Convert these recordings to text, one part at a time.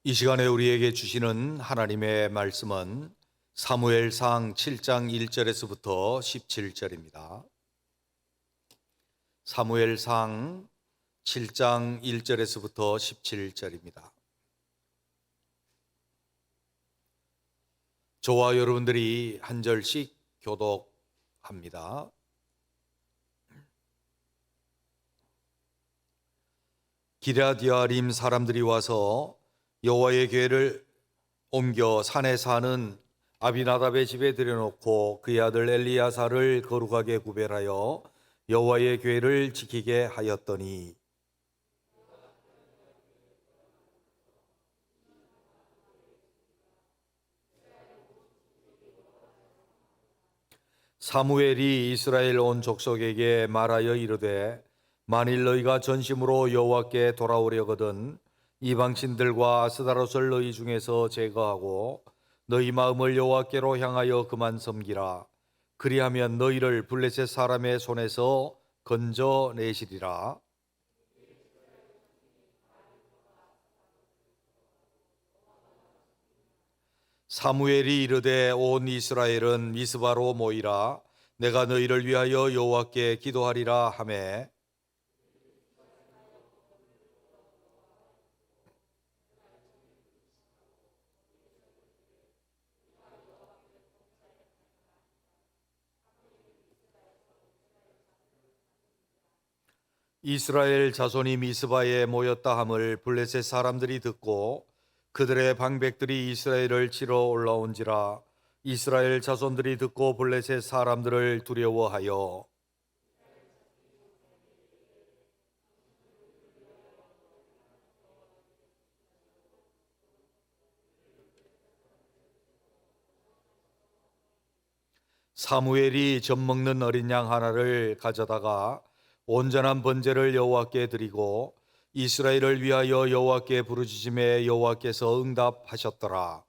이 시간에 우리에게 주시는 하나님의 말씀은 사무엘상 7장 1절에서부터 17절입니다. 사무엘상 7장 1절에서부터 17절입니다. 저와 여러분들이 한 절씩 교독합니다. 기럇야림 사람들이 와서 여호와의 궤를 옮겨 산에 사는 아비나답의 집에 들여놓고 그의 아들 엘리야사를 거룩하게 구별하여 여호와의 궤를 지키게 하였더니 사무엘이 이스라엘 온 족속에게 말하여 이르되 만일 너희가 전심으로 여호와께 돌아오려거든 이방신들과 아스다롯을 너희 중에서 제거하고 너희 마음을 여호와께로 향하여 그만 섬기라. 그리하면 너희를 블레셋 사람의 손에서 건져내시리라. 사무엘이 이르되 온 이스라엘은 미스바로 모이라. 내가 너희를 위하여 여호와께 기도하리라 하매 이스라엘 자손이 미스바에 모였다 함을 블레셋 사람들이 듣고 그들의 방백들이 이스라엘을 치러 올라온지라. 이스라엘 자손들이 듣고 블레셋 사람들을 두려워하여 사무엘이 젖먹는 어린 양 하나를 가져다가 온전한 번제를 여호와께 드리고 이스라엘을 위하여 여호와께 부르짖음에 여호와께서 응답하셨더라.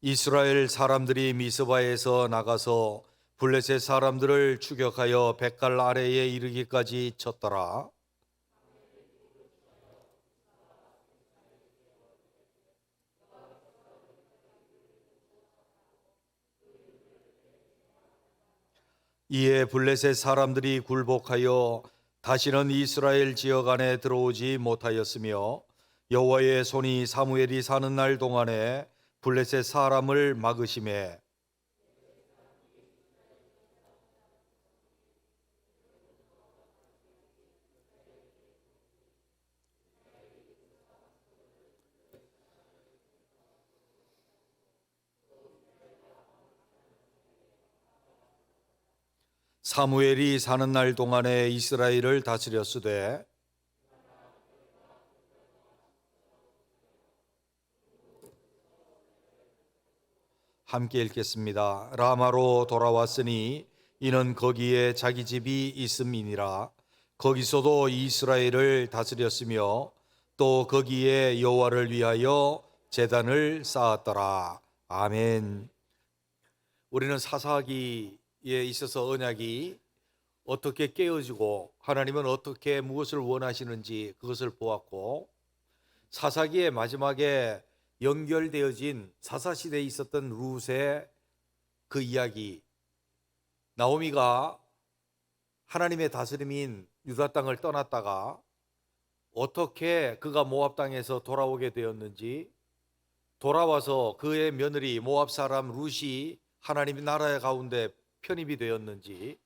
이스라엘 사람들이 미스바에서 나가서 블레셋 사람들을 추격하여 벳갈 아래에 이르기까지 쳤더라. 이에 블레셋 사람들이 굴복하여 다시는 이스라엘 지역 안에 들어오지 못하였으며 여호와의 손이 사무엘이 사는 날 동안에 블레셋 사람을 막으심에 사무엘이 사는 날 동안에 이스라엘을 다스렸으되 함께 읽겠습니다. 라마로 돌아왔으니 이는 거기에 자기 집이 있음이니라. 거기서도 이스라엘을 다스렸으며 또 거기에 여호와를 위하여 제단을 쌓았더라. 아멘. 우리는 사사기에 있어서 언약이 어떻게 깨어지고 하나님은 어떻게 무엇을 원하시는지 그것을 보았고, 사사기의 마지막에 연결되어진 사사시대에 있었던 룻의 그 이야기, 나오미가 하나님의 다스림인 유다 땅을 떠났다가 어떻게 그가 모압 땅에서 돌아오게 되었는지, 돌아와서 그의 며느리 모압 사람 룻이 하나님의 나라 가운데 편입이 되었는지,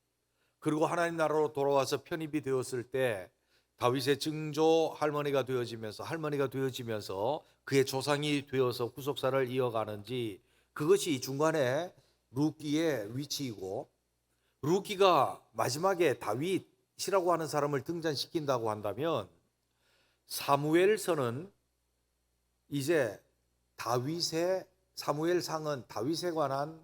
그리고 하나님 나라로 돌아와서 편입이 되었을 때 다윗의 증조 할머니가 되어지면서 그의 조상이 되어서 구속사를 이어가는지, 그것이 중간에 룻기의 위치이고, 룻기가 마지막에 다윗이라고 하는 사람을 등장시킨다고 한다면 사무엘서는 이제 사무엘상은 다윗에 관한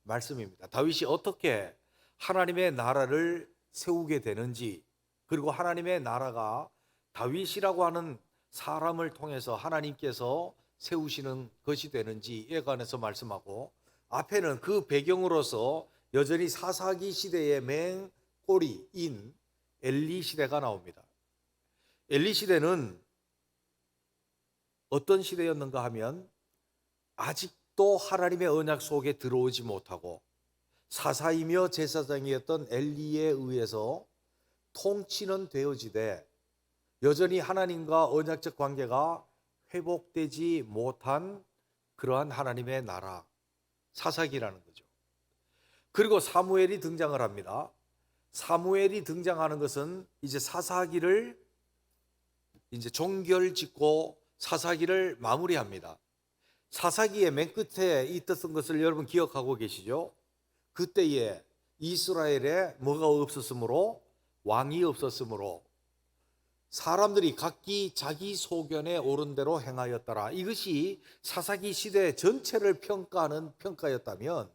말씀입니다. 다윗이 어떻게 하나님의 나라를 세우게 되는지, 그리고 하나님의 나라가 다윗이라고 하는 사람을 통해서 하나님께서 세우시는 것이 되는지에 관해서 말씀하고, 앞에는 그 배경으로서 여전히 사사기 시대의 맹꼬리인 엘리 시대가 나옵니다. 엘리 시대는 어떤 시대였는가 하면 아직도 하나님의 언약 속에 들어오지 못하고 사사이며 제사장이었던 엘리에 의해서 통치는 되어지되 여전히 하나님과 언약적 관계가 회복되지 못한 그러한 하나님의 나라, 사사기라는 거죠. 그리고 사무엘이 등장을 합니다. 사무엘이 등장하는 것은 이제 사사기를 이제 종결짓고 사사기를 마무리합니다. 사사기의 맨 끝에 있었던 것을 여러분 기억하고 계시죠? 그때에 이스라엘에 뭐가 없었으므로, 왕이 없었으므로 사람들이 각기 자기 소견에 옳은 대로 행하였더라. 이것이 사사기 시대 전체를 평가하는 평가였다면,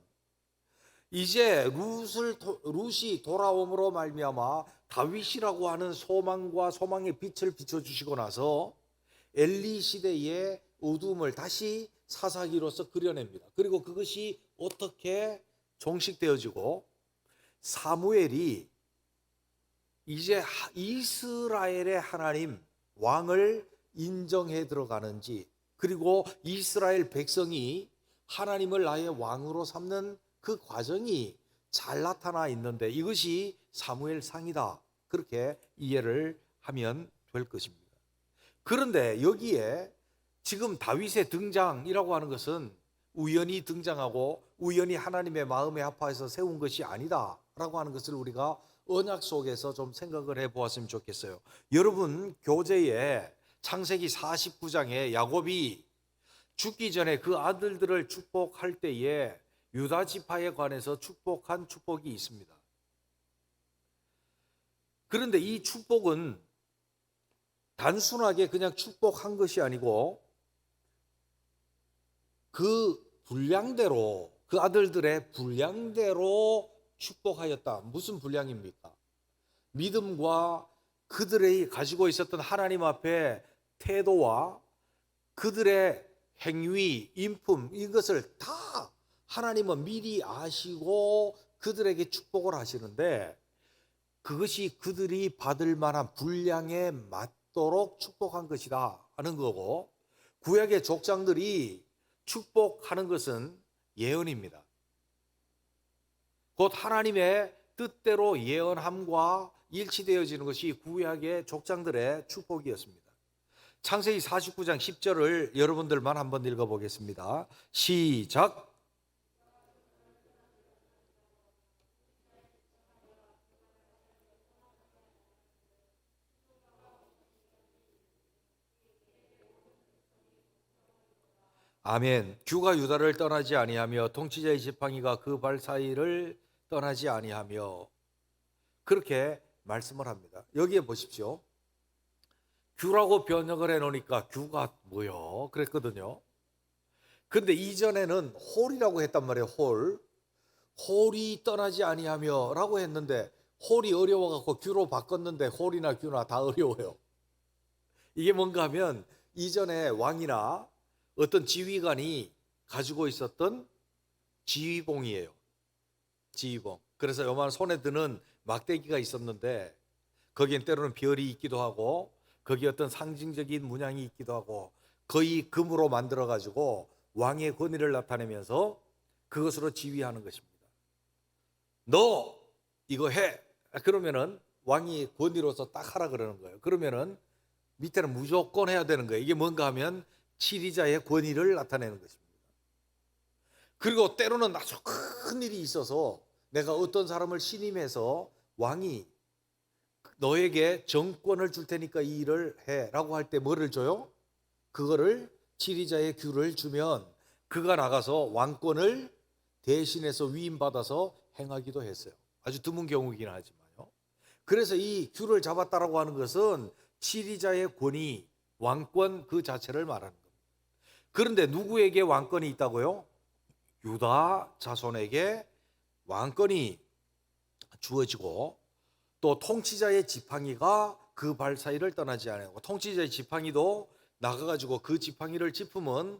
이제 룻이 돌아옴으로 말미암아 다윗이라고 하는 소망과 소망의 빛을 비춰주시고 나서 엘리 시대의 어둠을 다시 사사기로서 그려냅니다. 그리고 그것이 어떻게 종식되어지고 사무엘이 이제 이스라엘의 하나님 왕을 인정해 들어가는지, 그리고 이스라엘 백성이 하나님을 나의 왕으로 삼는 그 과정이 잘 나타나 있는데 이것이 사무엘상이다, 그렇게 이해를 하면 될 것입니다. 그런데 여기에 지금 다윗의 등장이라고 하는 것은 우연히 등장하고 우연히 하나님의 마음에 합하여서 세운 것이 아니다라고 하는 것을 우리가 언약 속에서 좀 생각을 해보았으면 좋겠어요. 여러분, 교재에 창세기 49장에 야곱이 죽기 전에 그 아들들을 축복할 때에 유다 지파에 관해서 축복한 축복이 있습니다. 그런데 이 축복은 단순하게 그냥 축복한 것이 아니고 그 분량대로, 그 아들들의 분량대로 축복하였다. 무슨 분량입니까? 믿음과 그들의 가지고 있었던 하나님 앞에 태도와 그들의 행위, 인품, 이것을 다 하나님은 미리 아시고 그들에게 축복을 하시는데 그것이 그들이 받을 만한 분량에 맞도록 축복한 것이다 하는 거고, 구약의 족장들이 축복하는 것은 예언입니다. 곧 하나님의 뜻대로 예언함과 일치되어지는 것이 구약의 족장들의 축복이었습니다. 창세기 49장 10절을 여러분들만 한번 읽어보겠습니다. 시작. 아멘. 규가 유다를 떠나지 아니하며 통치자의 지팡이가 그 발 사이를 떠나지 아니하며, 그렇게 말씀을 합니다. 여기에 보십시오. 규라고 번역을 해놓으니까 규가 뭐요? 그랬거든요. 근데 이전에는 홀이라고 했단 말이에요. 홀이 떠나지 아니하며 라고 했는데 홀이 어려워갖고 규로 바꿨는데 홀이나 규나 다 어려워요. 이게 뭔가 하면 이전에 왕이나 어떤 지휘관이 가지고 있었던 지휘봉이에요. 지휘봉. 그래서 요만 손에 드는 막대기가 있었는데 거기엔 때로는 별이 있기도 하고 거기 어떤 상징적인 문양이 있기도 하고 거의 금으로 만들어 가지고 왕의 권위를 나타내면서 그것으로 지휘하는 것입니다. 너 이거 해. 그러면은 왕이 권위로서 딱 하라 그러는 거예요. 그러면은 밑에는 무조건 해야 되는 거예요. 이게 뭔가 하면 지휘자의 권위를 나타내는 것입니다. 그리고 때로는 아주 큰 일이 있어서 내가 어떤 사람을 신임해서 왕이 너에게 정권을 줄 테니까 이 일을 해라고 할 때 뭐를 줘요? 그거를 지휘자의 규를 주면 그가 나가서 왕권을 대신해서 위임받아서 행하기도 했어요. 아주 드문 경우이긴 하지만요. 그래서 이 규를 잡았다라고 하는 것은 지휘자의 권위, 왕권 그 자체를 말하는 겁니다. 그런데 누구에게 왕권이 있다고요? 유다 자손에게 왕권이 주어지고 또 통치자의 지팡이가 그 발 사이를 떠나지 아니하고, 통치자의 지팡이도 나가가지고 그 지팡이를 짚으면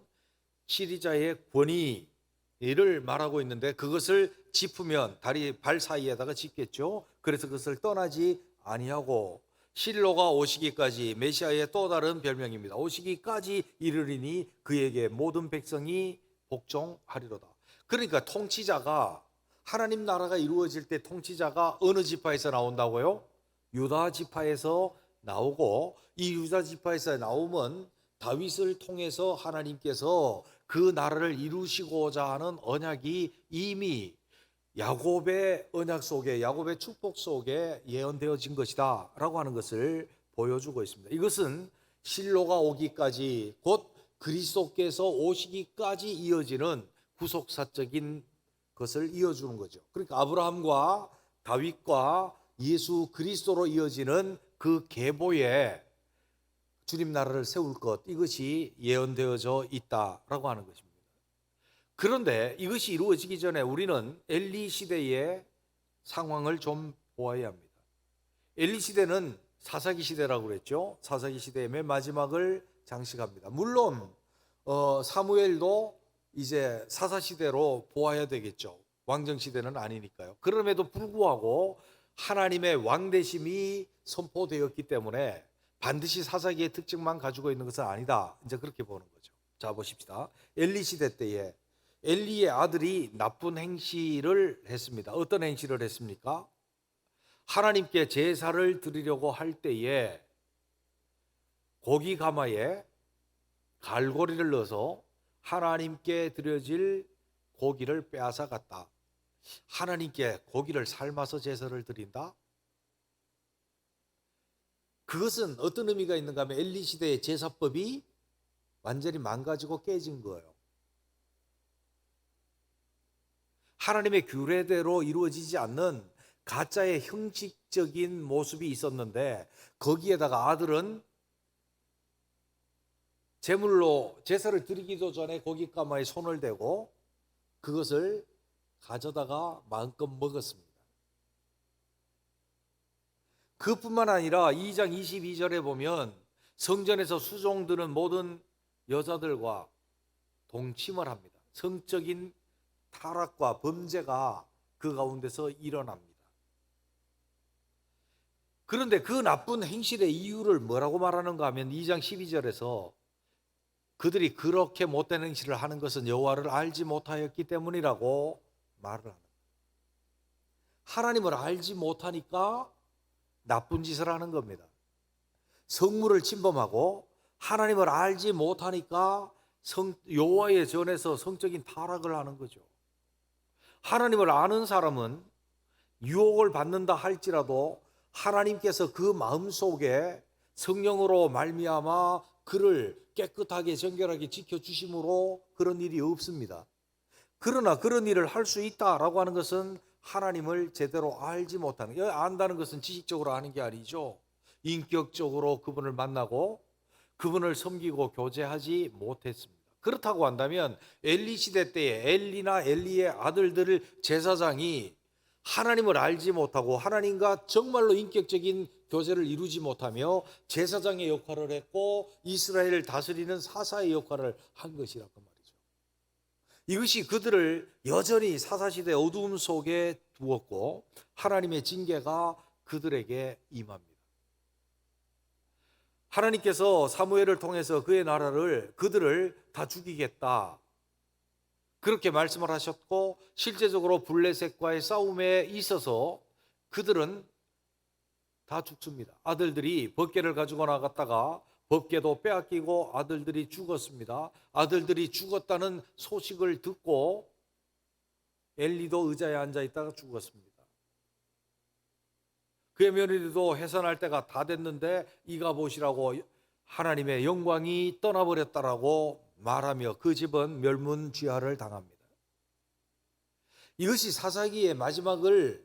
시리자의 권위를 말하고 있는데, 그것을 짚으면 다리 발 사이에다가 짚겠죠. 그래서 그것을 떠나지 아니하고, 실로가 오시기까지, 메시아의 또 다른 별명입니다. 오시기까지 이르리니 그에게 모든 백성이 복종하리로다. 그러니까 통치자가, 하나님 나라가 이루어질 때 통치자가 어느 지파에서 나온다고요? 유다 지파에서 나오고, 이 유다 지파에서 나오면 다윗을 통해서 하나님께서 그 나라를 이루시고자 하는 언약이 이미 야곱의 언약 속에, 야곱의 축복 속에 예언되어진 것이다 라고 하는 것을 보여주고 있습니다. 이것은 실로가 오기까지, 곧 그리스도께서 오시기까지 이어지는 구속사적인 것을 이어주는 거죠. 그러니까 아브라함과 다윗과 예수 그리스도로 이어지는 그 계보에 주님 나라를 세울 것, 이것이 예언되어져 있다라고 하는 것입니다. 그런데 이것이 이루어지기 전에 우리는 엘리 시대의 상황을 좀 보아야 합니다. 엘리 시대는 사사기 시대라고 그랬죠. 사사기 시대의 맨 마지막을 장식합니다. 물론 사무엘도 이제 사사 시대로 보아야 되겠죠. 왕정 시대는 아니니까요. 그럼에도 불구하고 하나님의 왕대심이 선포되었기 때문에 반드시 사사기의 특징만 가지고 있는 것은 아니다, 이제 그렇게 보는 거죠. 자, 보십시다. 엘리 시대 때에 엘리의 아들이 나쁜 행실을 했습니다. 어떤 행실을 했습니까? 하나님께 제사를 드리려고 할 때에 고기 가마에 갈고리를 넣어서 하나님께 드려질 고기를 빼앗아 갔다. 하나님께 고기를 삶아서 제사를 드린다? 그것은 어떤 의미가 있는가 하면 엘리 시대의 제사법이 완전히 망가지고 깨진 거예요. 하나님의 규례대로 이루어지지 않는 가짜의 형식적인 모습이 있었는데, 거기에다가 아들은 제물로 제사를 드리기도 전에 고기 가마에 손을 대고 그것을 가져다가 마음껏 먹었습니다. 그뿐만 아니라 2장 22절에 보면 성전에서 수종드는 모든 여자들과 동침을 합니다. 성적인 타락과 범죄가 그 가운데서 일어납니다. 그런데 그 나쁜 행실의 이유를 뭐라고 말하는가 하면 2장 12절에서 그들이 그렇게 못된 행실을 하는 것은 여호와를 알지 못하였기 때문이라고 말을 합니다. 하나님을 알지 못하니까 나쁜 짓을 하는 겁니다. 성물을 침범하고 하나님을 알지 못하니까 여호와의 전에서 성적인 타락을 하는 거죠. 하나님을 아는 사람은 유혹을 받는다 할지라도 하나님께서 그 마음속에 성령으로 말미암아 그를 깨끗하게 정결하게 지켜주심으로 그런 일이 없습니다. 그러나 그런 일을 할 수 있다라고 하는 것은 하나님을 제대로 알지 못하는, 안다는 것은 지식적으로 아는 게 아니죠. 인격적으로 그분을 만나고 그분을 섬기고 교제하지 못했습니다. 그렇다고 한다면 엘리 시대 때에 엘리나 엘리의 아들들 제사장이 하나님을 알지 못하고 하나님과 정말로 인격적인 교제를 이루지 못하며 제사장의 역할을 했고 이스라엘을 다스리는 사사의 역할을 한 것이라고 말이죠. 이것이 그들을 여전히 사사시대 어두움 속에 두었고 하나님의 징계가 그들에게 임합니다. 하나님께서 사무엘을 통해서 그의 나라를, 그들을 다 죽이겠다, 그렇게 말씀을 하셨고 실제적으로 블레셋과의 싸움에 있어서 그들은 다 죽습니다. 아들들이 법궤를 가지고 나갔다가 법궤도 빼앗기고 아들들이 죽었습니다. 아들들이 죽었다는 소식을 듣고 엘리도 의자에 앉아 있다가 죽었습니다. 그의 며느리도 해산할 때가 다 됐는데 이가봇이라고 하나님의 영광이 떠나버렸다라고 말하며 그 집은 멸문귀화를 당합니다. 이것이 사사기의 마지막을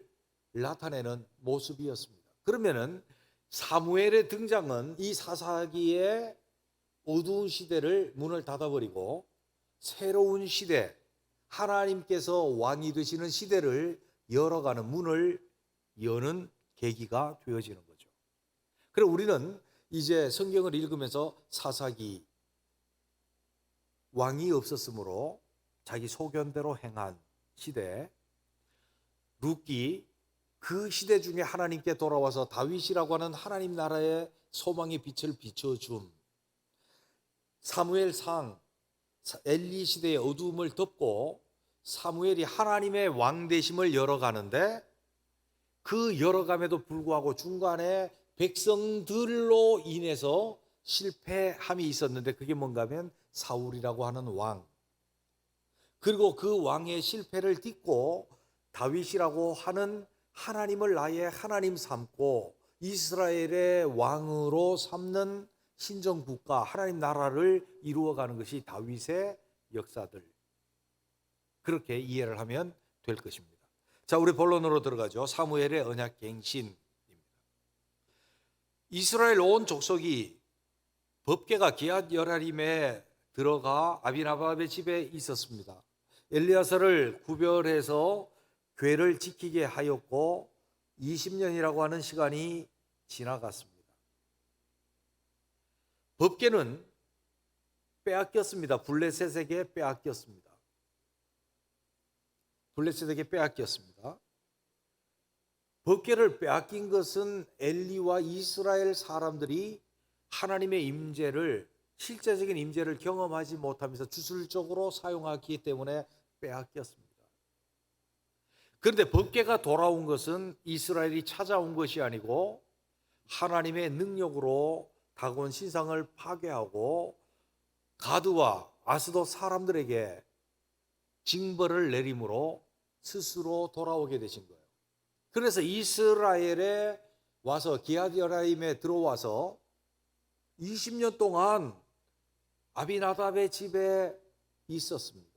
나타내는 모습이었습니다. 그러면은 사무엘의 등장은 이 사사기의 어두운 시대를 문을 닫아버리고 새로운 시대, 하나님께서 왕이 되시는 시대를 열어가는 문을 여는 계기가 되어지는 거죠. 그래 우리는 이제 성경을 읽으면서 사사기 왕이 없었으므로 자기 소견대로 행한 시대, 룻기 그 시대 중에 하나님께 돌아와서 다윗이라고 하는 하나님 나라의 소망의 빛을 비춰줌, 사무엘상 엘리 시대의 어두움을 덮고 사무엘이 하나님의 왕 되심을 열어가는데 그 열어감에도 불구하고 중간에 백성들로 인해서 실패함이 있었는데 그게 뭔가 하면 사울이라고 하는 왕, 그리고 그 왕의 실패를 딛고 다윗이라고 하는 하나님을 나의 하나님 삼고 이스라엘의 왕으로 삼는 신정국가 하나님 나라를 이루어가는 것이 다윗의 역사들, 그렇게 이해를 하면 될 것입니다. 자, 우리 본론으로 들어가죠. 사무엘의 언약 갱신입니다. 이스라엘 온 족속이 법궤가 기앗 여라림에 들어가 아비나답의 집에 있었습니다. 엘리야사를 구별해서 궤를 지키게 하였고 20년이라고 하는 시간이 지나갔습니다. 법궤는 빼앗겼습니다. 블레셋에게 빼앗겼습니다. 블레셋에게 빼앗겼습니다. 법궤를 빼앗긴 것은 엘리와 이스라엘 사람들이 하나님의 임재를, 실제적인 임재를 경험하지 못하면서 주술적으로 사용하기 때문에 빼앗겼습니다. 그런데 법궤가 돌아온 것은 이스라엘이 찾아온 것이 아니고 하나님의 능력으로 다곤 신상을 파괴하고 가드와 아스돗 사람들에게 징벌을 내림으로 스스로 돌아오게 되신 거예요. 그래서 이스라엘에 와서 기앗여라임에 들어와서 20년 동안 아비나답의 집에 있었습니다.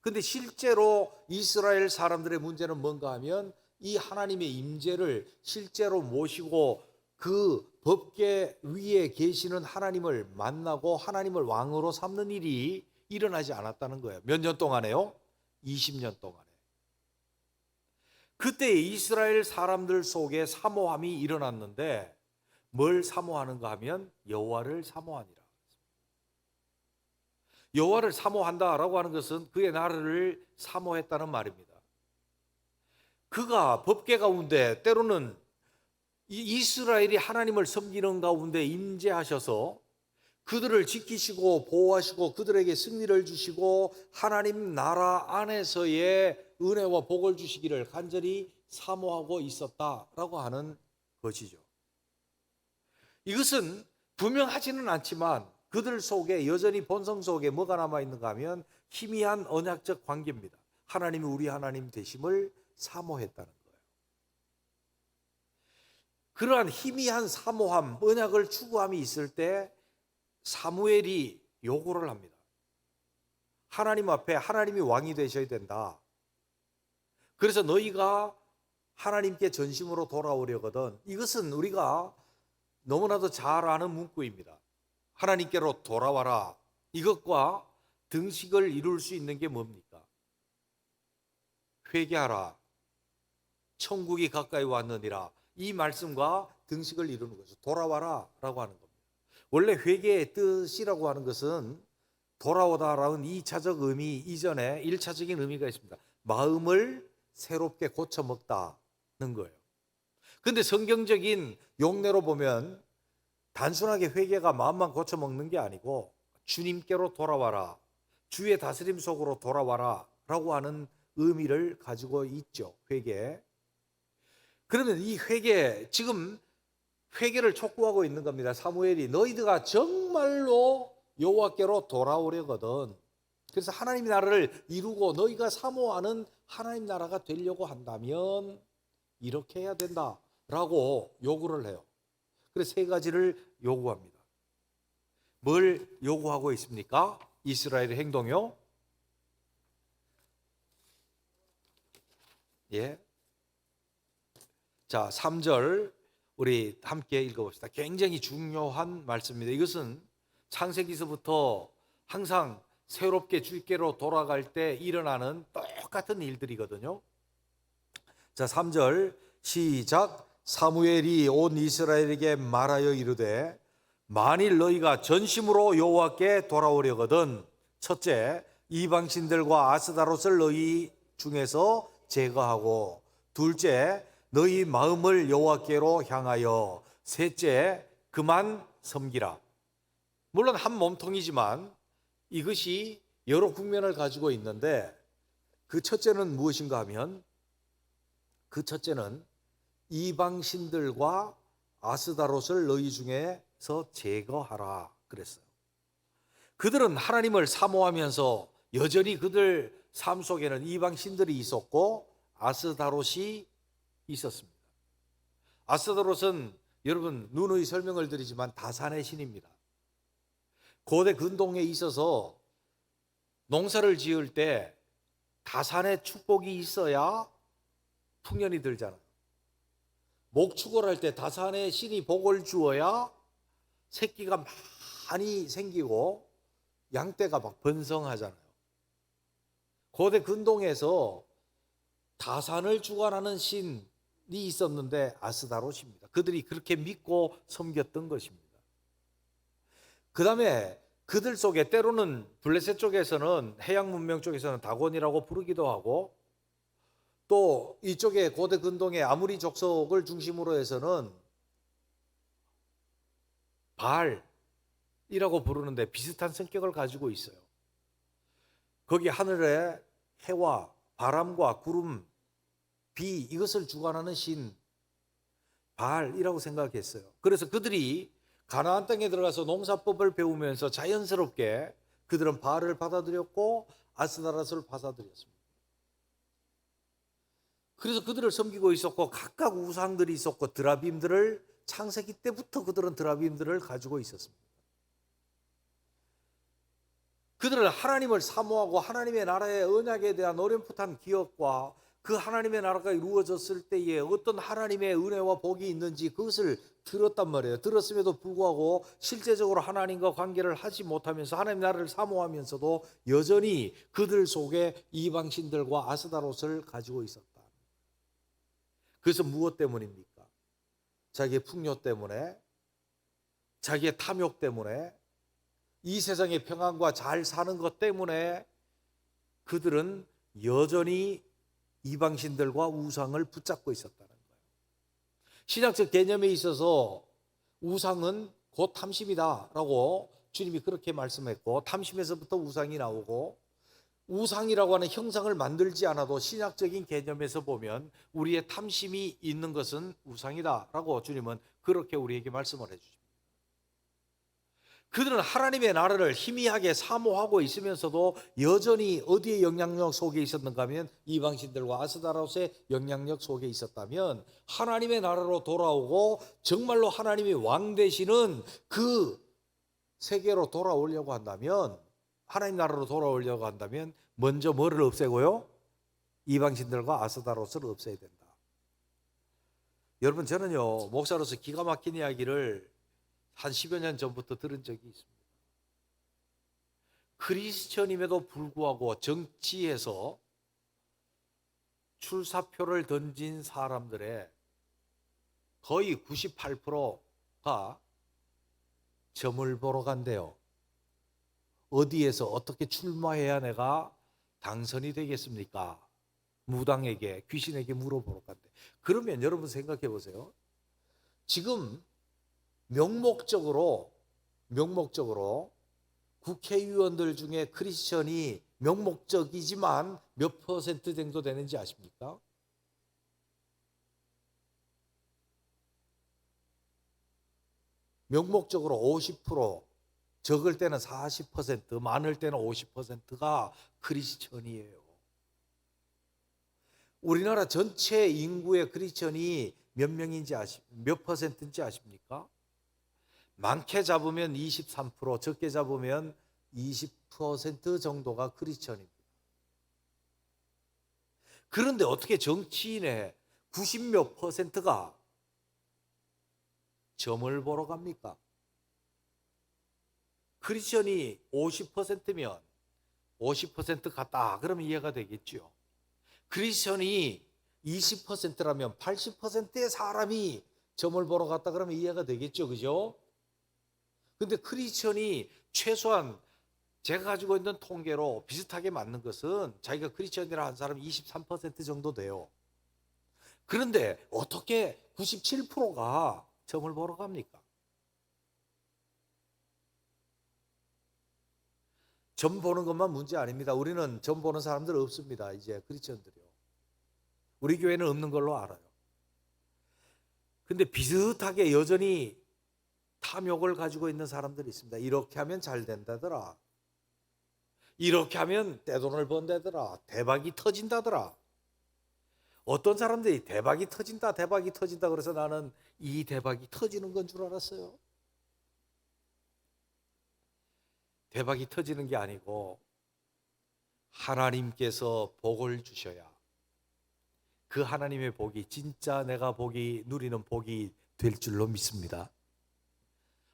근데 실제로 이스라엘 사람들의 문제는 뭔가 하면 이 하나님의 임재를 실제로 모시고 그 법궤 위에 계시는 하나님을 만나고 하나님을 왕으로 삼는 일이 일어나지 않았다는 거예요. 몇 년 동안에요? 20년 동안에. 그때 이스라엘 사람들 속에 사모함이 일어났는데 뭘 사모하는가 하면 여호와를 사모하니라. 여호와를 사모한다라고 하는 것은 그의 나라를 사모했다는 말입니다. 그가 법궤 가운데 때로는 이스라엘이 하나님을 섬기는 가운데 임재하셔서 그들을 지키시고 보호하시고 그들에게 승리를 주시고 하나님 나라 안에서의 은혜와 복을 주시기를 간절히 사모하고 있었다라고 하는 것이죠. 이것은 분명하지는 않지만 그들 속에 여전히 본성 속에 뭐가 남아있는가 하면 희미한 언약적 관계입니다. 하나님이 우리 하나님 되심을 사모했다는 거예요. 그러한 희미한 사모함, 언약을 추구함이 있을 때 사무엘이 요구를 합니다. 하나님 앞에 하나님이 왕이 되셔야 된다. 그래서 너희가 하나님께 전심으로 돌아오려거든. 이것은 우리가 너무나도 잘 아는 문구입니다. 하나님께로 돌아와라. 이것과 등식을 이룰 수 있는 게 뭡니까? 회개하라. 천국이 가까이 왔느니라. 이 말씀과 등식을 이루는 거죠. 돌아와라 라고 하는 겁니다. 원래 회개의 뜻이라고 하는 것은 돌아오다라는 2차적 의미 이전에 1차적인 의미가 있습니다. 마음을 새롭게 고쳐 먹다는 거예요. 그런데 성경적인 용례로 보면 단순하게 회개가 마음만 고쳐 먹는 게 아니고 주님께로 돌아와라, 주의 다스림 속으로 돌아와라 라고 하는 의미를 가지고 있죠. 회개. 그러면 이 회개, 지금 회개를 촉구하고 있는 겁니다. 사무엘이 너희들가 정말로 여호와께로 돌아오려거든. 그래서 하나님 나라를 이루고 너희가 사모하는 하나님 나라가 되려고 한다면 이렇게 해야 된다라고 요구를 해요. 그래서 세 가지를 요구합니다. 뭘 요구하고 있습니까? 이스라엘의 행동이요. 예. 자, 3절 우리 함께 읽어봅시다. 굉장히 중요한 말씀입니다. 이것은 창세기서부터 항상 새롭게 주께로 돌아갈 때 일어나는 똑같은 일들이거든요. 자, 3절 시작. 사무엘이 온 이스라엘에게 말하여 이르되 만일 너희가 전심으로 여호와께 돌아오려거든 첫째 이방신들과 아스다롯을 너희 중에서 제거하고 둘째 너희 마음을 여호와께로 향하여 셋째 그만 섬기라. 물론 한 몸통이지만 이것이 여러 국면을 가지고 있는데 그 첫째는 무엇인가 하면 그 첫째는 이방신들과 아스다롯을 너희 중에서 제거하라 그랬어요. 그들은 하나님을 사모하면서 여전히 그들 삶 속에는 이방신들이 있었고 아스다롯이 있었습니다. 아스다롯은 여러분 누누이 설명을 드리지만 다산의 신입니다. 고대 근동에 있어서 농사를 지을 때 다산의 축복이 있어야 풍년이 들잖아요. 목축을 할 때 다산의 신이 복을 주어야 새끼가 많이 생기고 양떼가 막 번성하잖아요. 고대 근동에서 다산을 주관하는 신이 있었는데 아스다롯입니다. 그들이 그렇게 믿고 섬겼던 것입니다. 그 다음에 그들 속에 때로는 블레셋 쪽에서는 해양 문명 쪽에서는 다곤이라고 부르기도 하고 또 이쪽에 고대 근동의 아무리 족속을 중심으로 해서는 바알이라고 부르는데 비슷한 성격을 가지고 있어요. 거기 하늘에 해와 바람과 구름, 비 이것을 주관하는 신 바알이라고 생각했어요. 그래서 그들이 가나안 땅에 들어가서 농사법을 배우면서 자연스럽게 그들은 바알을 받아들였고 아스다롯을 받아들였습니다. 그래서 그들을 섬기고 있었고 각각 우상들이 있었고 드라빔들을 창세기 때부터 그들은 드라빔들을 가지고 있었습니다. 그들은 하나님을 사모하고 하나님의 나라의 언약에 대한 어렴풋한 기억과 그 하나님의 나라가 이루어졌을 때에 어떤 하나님의 은혜와 복이 있는지 그것을 들었단 말이에요. 들었음에도 불구하고 실제적으로 하나님과 관계를 하지 못하면서 하나님 나라를 사모하면서도 여전히 그들 속에 이방신들과 아스다롯을 가지고 있었다. 그래서 무엇 때문입니까? 자기의 풍요 때문에, 자기의 탐욕 때문에, 이 세상의 평안과 잘 사는 것 때문에 그들은 여전히 이방신들과 우상을 붙잡고 있었다는 거예요. 신학적 개념에 있어서 우상은 곧 탐심이다라고 주님이 그렇게 말씀했고 탐심에서부터 우상이 나오고 우상이라고 하는 형상을 만들지 않아도 신학적인 개념에서 보면 우리의 탐심이 있는 것은 우상이다라고 주님은 그렇게 우리에게 말씀을 해주십니다. 그들은 하나님의 나라를 희미하게 사모하고 있으면서도 여전히 어디의 영향력 속에 있었는가 하면 이방신들과 아스다롯의 영향력 속에 있었다면 하나님의 나라로 돌아오고 정말로 하나님이 왕 되시는 그 세계로 돌아오려고 한다면 하나님 나라로 돌아오려고 한다면 먼저 뭐를 없애고요? 이방신들과 아스다롯을 없애야 된다. 여러분 저는요 목사로서 기가 막힌 이야기를 한 10여 년 전부터 들은 적이 있습니다. 크리스천임에도 불구하고 정치에서 출사표를 던진 사람들의 거의 98%가 점을 보러 간대요. 어디에서 어떻게 출마해야 내가 당선이 되겠습니까? 무당에게, 귀신에게 물어보러 간대. 그러면 여러분 생각해 보세요. 지금 명목적으로 국회의원들 중에 크리스천이 명목적이지만 몇 퍼센트 정도 되는지 아십니까? 명목적으로 50%, 적을 때는 40%, 많을 때는 50%가 크리스천이에요. 우리나라 전체 인구의 크리스천이 몇 명인지 몇 퍼센트인지 아십니까? 많게 잡으면 23%, 적게 잡으면 20% 정도가 크리스천입니다. 그런데 어떻게 정치인의 90몇 퍼센트가 점을 보러 갑니까? 크리스천이 50%면 50% 같다 그러면 이해가 되겠죠. 크리스천이 20%라면 80%의 사람이 점을 보러 갔다 그러면 이해가 되겠죠, 그죠? 근데 크리스천이 최소한 제가 가지고 있는 통계로 비슷하게 맞는 것은 자기가 크리스천이라 한 사람이 23% 정도 돼요. 그런데 어떻게 97%가 점을 보러 갑니까? 점 보는 것만 문제 아닙니다. 우리는 점 보는 사람들 없습니다. 이제 크리스천들이요. 우리 교회는 없는 걸로 알아요. 근데 비슷하게 여전히 탐욕을 가지고 있는 사람들이 있습니다. 이렇게 하면 잘 된다더라. 이렇게 하면 떼돈을 번다더라. 대박이 터진다더라. 어떤 사람들이 대박이 터진다, 대박이 터진다 그래서 나는 이 대박이 터지는 건 줄 알았어요. 대박이 터지는 게 아니고 하나님께서 복을 주셔야 그 하나님의 복이 진짜 내가 복이 누리는 복이 될 줄로 믿습니다.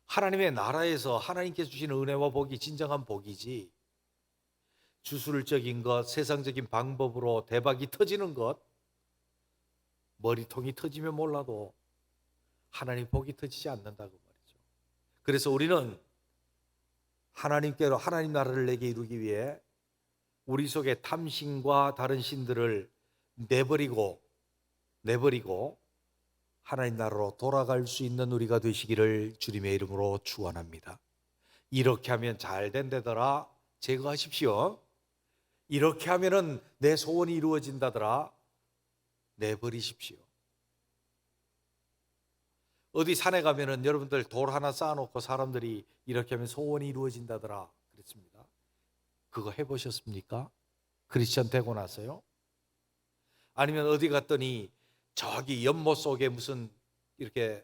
하나님의 나라에서 하나님께서 주시는 은혜와 복이 진정한 복이지 주술적인 것, 세상적인 방법으로 대박이 터지는 것, 머리통이 터지면 몰라도 하나님 복이 터지지 않는다고 말이죠. 그래서 우리는 하나님께로 하나님 나라를 내게 이루기 위해 우리 속에 탐신과 다른 신들을 내버리고 하나님 나라로 돌아갈 수 있는 우리가 되시기를 주님의 이름으로 축원합니다. 이렇게 하면 잘 된다더라. 제거하십시오. 이렇게 하면은 내 소원이 이루어진다더라. 내버리십시오. 어디 산에 가면은 여러분들 돌 하나 쌓아놓고 사람들이 이렇게 하면 소원이 이루어진다더라 그랬습니다. 그거 해보셨습니까? 크리스천 되고 나서요? 아니면 어디 갔더니 저기 연못 속에 무슨 이렇게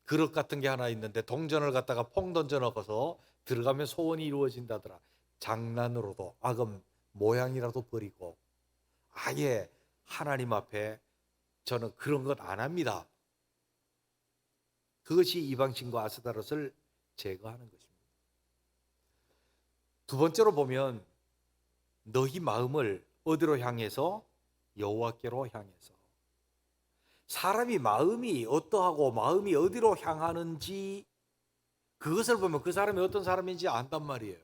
그릇 같은 게 하나 있는데 동전을 갖다가 퐁 던져 넣어서 들어가면 소원이 이루어진다더라. 장난으로도 악음 모양이라도 버리고 아예 하나님 앞에 저는 그런 것 안 합니다. 그것이 이방신과 아스다롯을 제거하는 것입니다. 두 번째로 보면 너희 마음을 어디로 향해서? 여호와께로 향해서. 사람이 마음이 어떠하고 마음이 어디로 향하는지 그것을 보면 그 사람이 어떤 사람인지 안단 말이에요.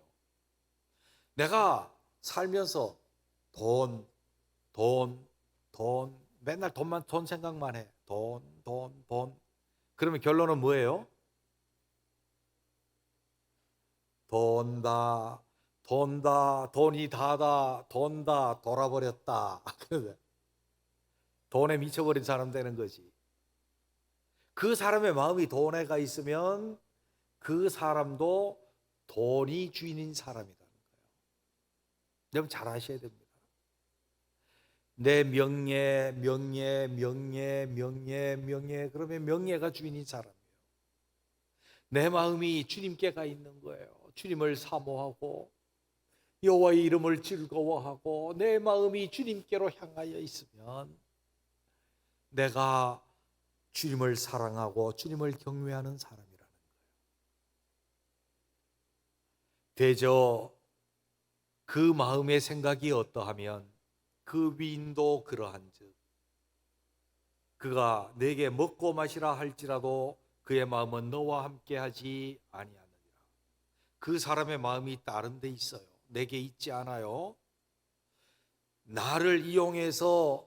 내가 살면서 돈 맨날 돈 생각만 해. 돈. 그러면 결론은 뭐예요? 돈다, 돈이 다다, 돈다, 돌아버렸다. 돈에 미쳐버린 사람 되는 거지. 그 사람의 마음이 돈에 가 있으면 그 사람도 돈이 주인인 사람이라는 거예요. 여러분 잘 아셔야 됩니다. 내 명예 그러면 명예가 주인인 사람이에요. 내 마음이 주님께 가 있는 거예요. 주님을 사모하고 여호와의 이름을 즐거워하고 내 마음이 주님께로 향하여 있으면 내가 주님을 사랑하고 주님을 경외하는 사람이라는 거예요. 대저 그 마음의 생각이 어떠하면 그 위인도 그러한즉 그가 내게 먹고 마시라 할지라도 그의 마음은 너와 함께하지 아니하느니라. 그 사람의 마음이 다른 데 있어요. 내게 있지 않아요. 나를 이용해서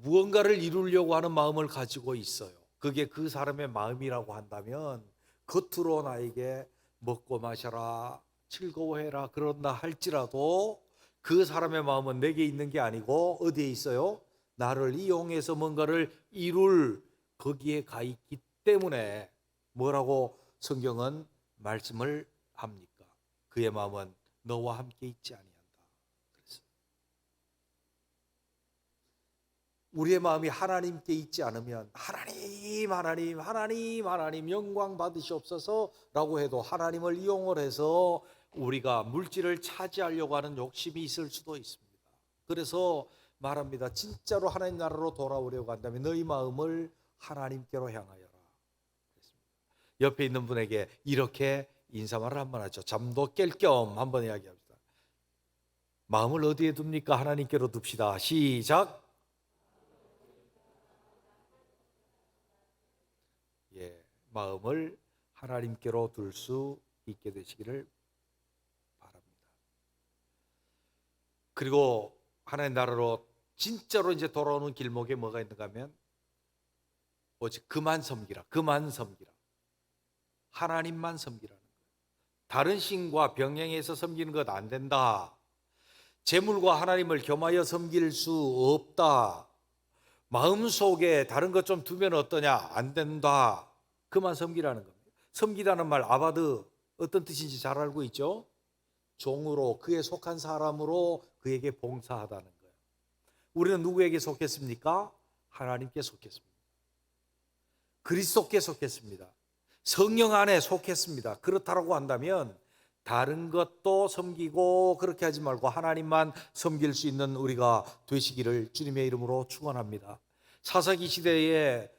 무언가를 이루려고 하는 마음을 가지고 있어요. 그게 그 사람의 마음이라고 한다면 겉으로 나에게 먹고 마셔라 즐거워해라 그런다 할지라도 그 사람의 마음은 내게 있는 게 아니고 어디에 있어요? 나를 이용해서 뭔가를 이룰 거기에 가 있기 때문에 뭐라고 성경은 말씀을 합니까? 그의 마음은 너와 함께 있지 아니한다. 그래서 우리의 마음이 하나님께 있지 않으면 하나님 영광 받으시옵소서라고 해도 하나님을 이용을 해서 우리가 물질을 차지하려고 하는 욕심이 있을 수도 있습니다. 그래서 말합니다. 진짜로 하나님 나라로 돌아오려고 한다면 너희 마음을 하나님께로 향하여라. 옆에 있는 분에게 이렇게 인사말을 한번 하죠. 잠도 깰 겸 한번 이야기합니다. 마음을 어디에 둡니까? 하나님께로 둡시다. 시작. 마음을 하나님께로 둘 수 있게 되시기를 바랍니다. 그리고 하나님 나라로 진짜로 이제 돌아오는 길목에 뭐가 있는가 하면 오직 그만 섬기라. 그만 섬기라. 하나님만 섬기라는 거예요. 다른 신과 병행해서 섬기는 것 안 된다. 재물과 하나님을 겸하여 섬길 수 없다. 마음속에 다른 것 좀 두면 어떠냐? 안 된다. 그만 섬기라는 겁니다. 섬기라는 말 아바드 어떤 뜻인지 잘 알고 있죠? 종으로, 그에 속한 사람으로 그에게 봉사하다는 거예요. 우리는 누구에게 속했습니까? 하나님께 속했습니다. 그리스도께 속했습니다. 성령 안에 속했습니다. 그렇다고 한다면 다른 것도 섬기고 그렇게 하지 말고 하나님만 섬길 수 있는 우리가 되시기를 주님의 이름으로 축원합니다. 사사기 시대의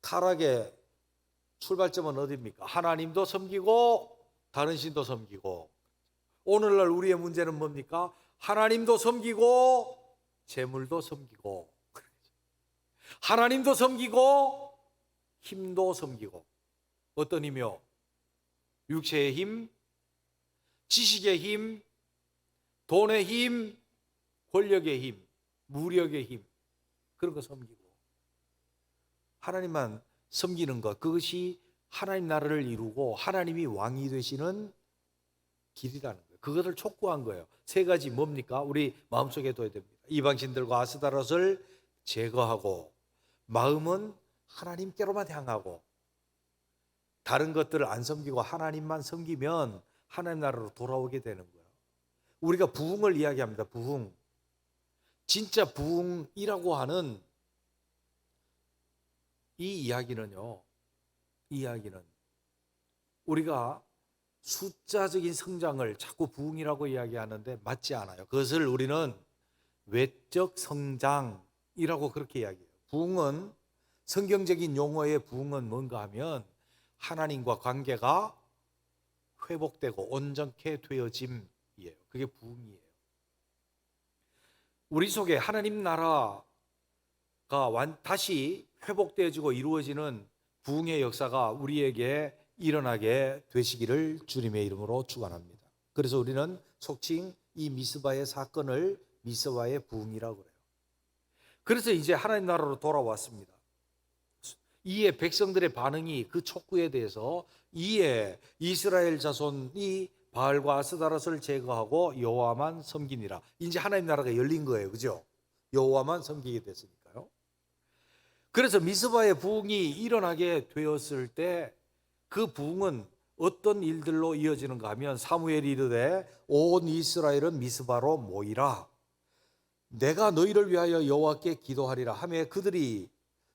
타락의 출발점은 어디입니까? 하나님도 섬기고 다른 신도 섬기고, 오늘날 우리의 문제는 뭡니까? 하나님도 섬기고 재물도 섬기고, 하나님도 섬기고 힘도 섬기고. 어떤 힘이요? 육체의 힘, 지식의 힘, 돈의 힘, 권력의 힘, 무력의 힘, 그런 거 섬기고 하나님만 섬기는 것, 그것이 하나님 나라를 이루고 하나님이 왕이 되시는 길이라는 거예요. 그것을 촉구한 거예요. 세 가지 뭡니까? 우리 마음속에 둬야 됩니다. 이방신들과 아스다롯을 제거하고, 마음은 하나님께로만 향하고, 다른 것들을 안 섬기고 하나님만 섬기면 하나님 나라로 돌아오게 되는 거예요. 우리가 부흥을 이야기합니다. 부흥. 진짜 부흥이라고 하는 이 이야기는요, 이 이야기는 우리가 숫자적인 성장을 자꾸 부흥이라고 이야기하는데 맞지 않아요. 그것을 우리는 외적 성장이라고 그렇게 이야기해요. 부흥은, 성경적인 용어의 부흥은 뭔가 하면 하나님과 관계가 회복되고 온전케 되어짐이에요. 그게 부흥이에요. 우리 속에 하나님 나라가 다시 회복되어지고 이루어지는 부흥의 역사가 우리에게 일어나게 되시기를 주님의 이름으로 축원합니다. 그래서 우리는 속칭 이 미스바의 사건을 미스바의 부흥이라고 그래요. 그래서 이제 하나님 나라로 돌아왔습니다. 이에 백성들의 반응이 그 촉구에 대해서, 이에 이스라엘 자손이 바알과 아스다롯을 제거하고 여호와만 섬기니라. 이제 하나님 나라가 열린 거예요. 그죠? 여호와만 섬기게 됐으니까요. 그래서 미스바의 부흥이 일어나게 되었을 때 그 부흥은 어떤 일들로 이어지는가 하면, 사무엘이 이르되 온 이스라엘은 미스바로 모이라. 내가 너희를 위하여 여호와께 기도하리라 하며 그들이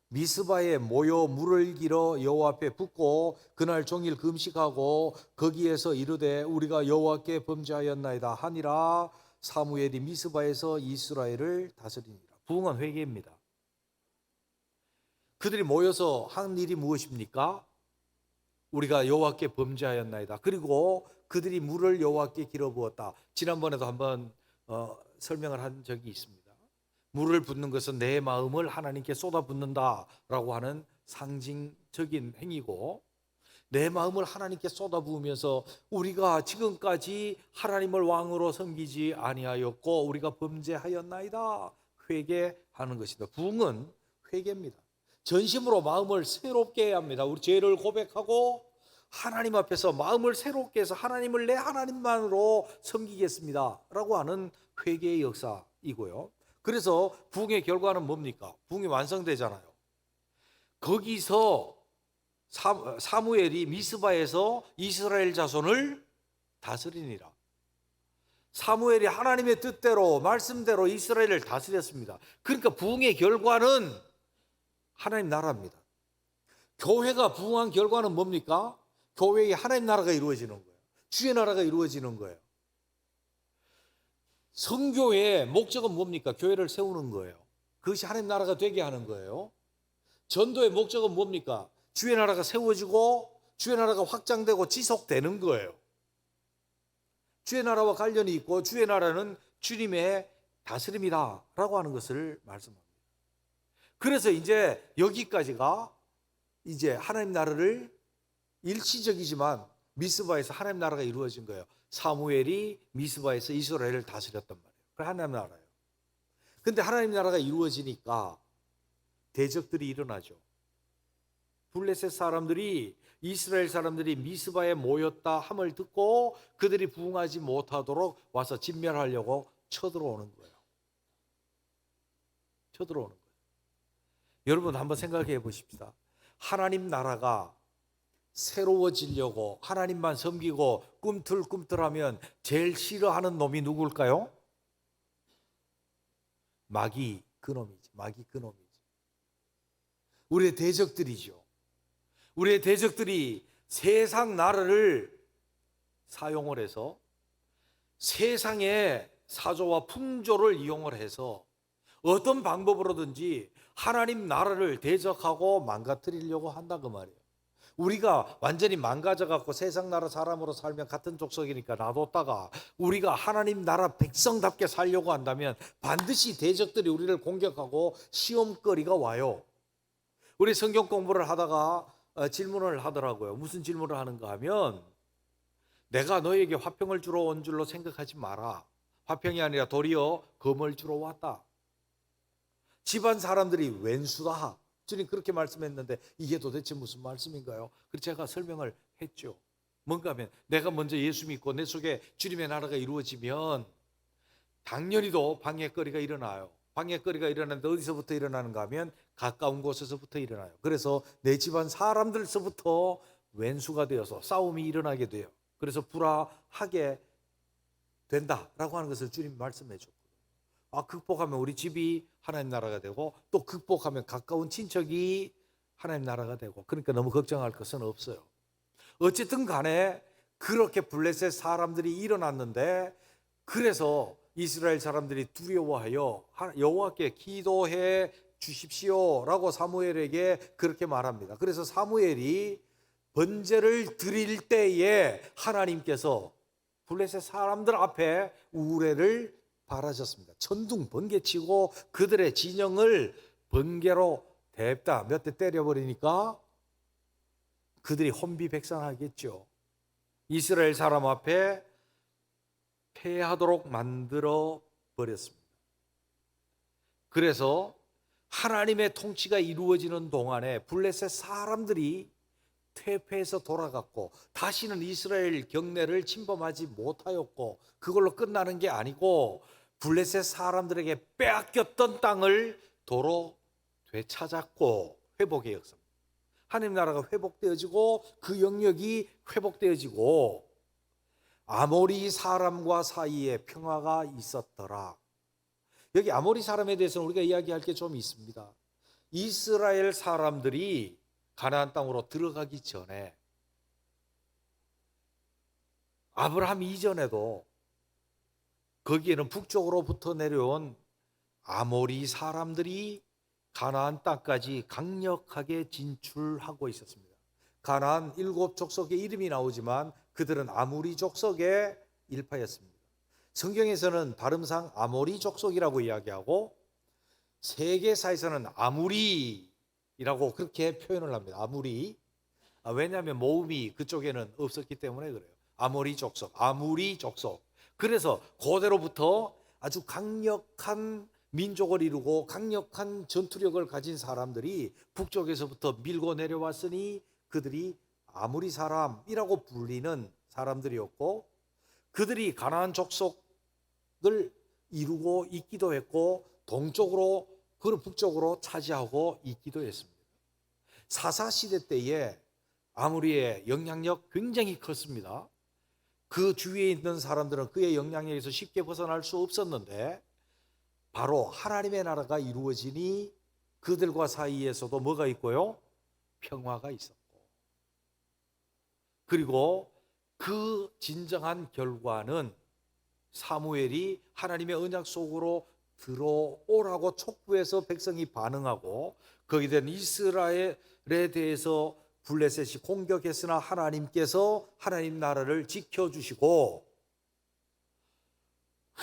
미스바에 모여 물을 길어 여호와 앞에 붓고 그날 종일 금식하고 거기에서 이르되 우리가 여호와께 범죄하였나이다 하니라. 사무엘이 미스바에서 이스라엘을 다스리니라. 부흥은 회개입니다. 그들이 모여서 한 일이 무엇입니까? 우리가 여호와께 범죄하였나이다. 그리고 그들이 물을 여호와께 길어 부었다. 지난번에도 한번 설명을 한 적이 있습니다. 물을 붓는 것은 내 마음을 하나님께 쏟아붓는다라고 하는 상징적인 행위고, 내 마음을 하나님께 쏟아부으면서 우리가 지금까지 하나님을 왕으로 섬기지 아니하였고 우리가 범죄하였나이다 회개하는 것이다. 부흥은 회개입니다. 전심으로 마음을 새롭게 해야 합니다. 우리 죄를 고백하고 하나님 앞에서 마음을 새롭게 해서 하나님을 내 하나님만으로 섬기겠습니다 라고 하는 회개의 역사이고요. 그래서 부흥의 결과는 뭡니까? 부흥이 완성되잖아요. 거기서 사무엘이 미스바에서 이스라엘 자손을 다스리니라. 사무엘이 하나님의 뜻대로 말씀대로 이스라엘을 다스렸습니다. 그러니까 부흥의 결과는 하나님 나라입니다. 교회가 부흥한 결과는 뭡니까? 교회에 하나님 나라가 이루어지는 거예요. 주의 나라가 이루어지는 거예요. 성교회의 목적은 뭡니까? 교회를 세우는 거예요. 그것이 하나님 나라가 되게 하는 거예요. 전도의 목적은 뭡니까? 주의 나라가 세워지고 주의 나라가 확장되고 지속되는 거예요. 주의 나라와 관련이 있고 주의 나라는 주님의 다스림이다 라고 하는 것을 말씀합니다. 그래서 이제 여기까지가 이제 하나님 나라를 일시적이지만 미스바에서 하나님 나라가 이루어진 거예요. 사무엘이 미스바에서 이스라엘을 다스렸단 말이에요. 그 하나님 나라예요. 근데 하나님 나라가 이루어지니까 대적들이 일어나죠. 블레셋 사람들이 이스라엘 사람들이 미스바에 모였다 함을 듣고 그들이 부응하지 못하도록 와서 진멸하려고 쳐들어오는 거예요. 쳐들어오는 거예요. 여러분 한번 생각해 보십시다. 하나님 나라가 새로워지려고 하나님만 섬기고 꿈틀꿈틀하면 제일 싫어하는 놈이 누굴까요? 마귀 그놈이지. 마귀 그놈이지. 우리의 대적들이죠. 우리의 대적들이 세상 나라를 사용을 해서 세상의 사조와 풍조를 이용을 해서 어떤 방법으로든지 하나님 나라를 대적하고 망가뜨리려고 한다 그 말이에요. 우리가 완전히 망가져갖고 세상 나라 사람으로 살면 같은 족속이니까 놔뒀다가 우리가 하나님 나라 백성답게 살려고 한다면 반드시 대적들이 우리를 공격하고 시험거리가 와요. 우리 성경 공부를 하다가 질문을 하더라고요. 무슨 질문을 하는가 하면 내가 너에게 화평을 주러 온 줄로 생각하지 마라. 화평이 아니라 도리어 검을 주러 왔다. 집안 사람들이 왼수다. 주님 그렇게 말씀했는데 이게 도대체 무슨 말씀인가요? 그래서 제가 설명을 했죠. 뭔가 하면 내가 먼저 예수 믿고 내 속에 주님의 나라가 이루어지면 당연히도 방해거리가 일어나요. 방해거리가 일어나는데 어디서부터 일어나는가 하면 가까운 곳에서부터 일어나요. 그래서 내 집안 사람들서부터 왼수가 되어서 싸움이 일어나게 돼요. 그래서 불화하게 된다라고 하는 것을 주님 말씀해 줬거든요. 극복하면 우리 집이 하나님 나라가 되고 또 극복하면 가까운 친척이 하나님 나라가 되고 그러니까 너무 걱정할 것은 없어요. 어쨌든 간에 그렇게 블레셋 사람들이 일어났는데 그래서 이스라엘 사람들이 두려워하여 여호와께 기도해 주십시오라고 사무엘에게 그렇게 말합니다. 그래서 사무엘이 번제를 드릴 때에 하나님께서 블레셋 사람들 앞에 우레를 바라셨습니다. 천둥 번개치고 그들의 진영을 번개로 댑다 몇 대 때려버리니까 그들이 혼비백산하겠죠. 이스라엘 사람 앞에 패하도록 만들어 버렸습니다. 그래서 하나님의 통치가 이루어지는 동안에 블레셋 사람들이 퇴폐해서 돌아갔고 다시는 이스라엘 경내를 침범하지 못하였고 그걸로 끝나는 게 아니고 블레셋 사람들에게 빼앗겼던 땅을 도로 되찾았고 회복의 역사입니다. 하나님 나라가 회복되어지고 그 영역이 회복되어지고 아모리 사람과 사이에 평화가 있었더라. 여기 아모리 사람에 대해서는 우리가 이야기할 게 좀 있습니다. 이스라엘 사람들이 가나안 땅으로 들어가기 전에 아브라함 이전에도 거기에는 북쪽으로부터 내려온 아모리 사람들이 가나안 땅까지 강력하게 진출하고 있었습니다. 가나안 7족속의 이름이 나오지만 그들은 아모리 족속의 일파였습니다. 성경에서는 발음상 아모리 족속이라고 이야기하고 세계사에서는 아무리라고 그렇게 표현을 합니다. 아무리. 왜냐하면 모음이 그쪽에는 없었기 때문에 그래요. 아모리 족속, 아무리 족속. 그래서 고대로부터 아주 강력한 민족을 이루고 강력한 전투력을 가진 사람들이 북쪽에서부터 밀고 내려왔으니 그들이 아무리 사람이라고 불리는 사람들이었고 그들이 가나안 족속을 이루고 있기도 했고 동쪽으로 그리고 북쪽으로 차지하고 있기도 했습니다. 사사시대 때에 아무리의 영향력 굉장히 컸습니다. 그 주위에 있는 사람들은 그의 영향력에서 쉽게 벗어날 수 없었는데 바로 하나님의 나라가 이루어지니 그들과 사이에서도 뭐가 있고요? 평화가 있었고 그리고 그 진정한 결과는 사무엘이 하나님의 언약 속으로 들어오라고 촉구해서 백성이 반응하고 거기에 대한 이스라엘에 대해서 블레셋이 공격했으나 하나님께서 하나님 나라를 지켜주시고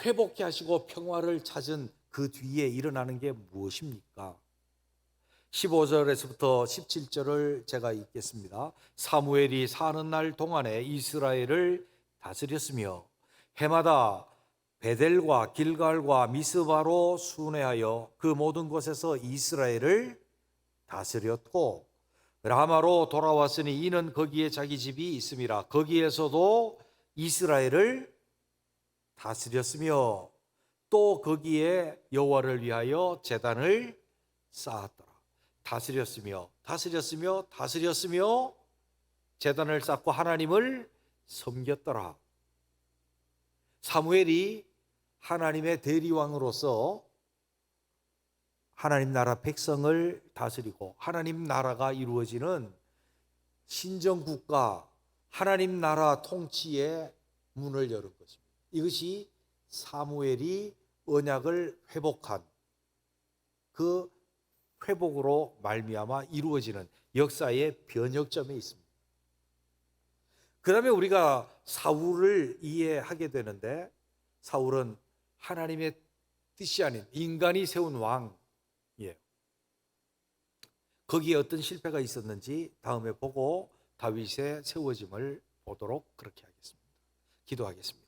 회복케 하시고 평화를 찾은 그 뒤에 일어나는 게 무엇입니까? 15절에서부터 17절을 제가 읽겠습니다. 사무엘이 사는 날 동안에 이스라엘을 다스렸으며 해마다 베델과 길갈과 미스바로 순회하여 그 모든 곳에서 이스라엘을 다스렸고 라마로 돌아왔으니 이는 거기에 자기 집이 있음이라. 거기에서도 이스라엘을 다스렸으며 또 거기에 여호와를 위하여 제단을 쌓았더라. 다스렸으며 제단을 쌓고 하나님을 섬겼더라. 사무엘이 하나님의 대리왕으로서 하나님 나라 백성을 다스리고 하나님 나라가 이루어지는 신정국가 하나님 나라 통치의 문을 여는 것입니다. 이것이 사무엘이 언약을 회복한 그 회복으로 말미암아 이루어지는 역사의 변혁점에 있습니다. 그 다음에 우리가 사울을 이해하게 되는데 사울은 하나님의 뜻이 아닌 인간이 세운 왕이에요. 거기에 어떤 실패가 있었는지 다음에 보고 다윗의 세워짐을 보도록 그렇게 하겠습니다. 기도하겠습니다.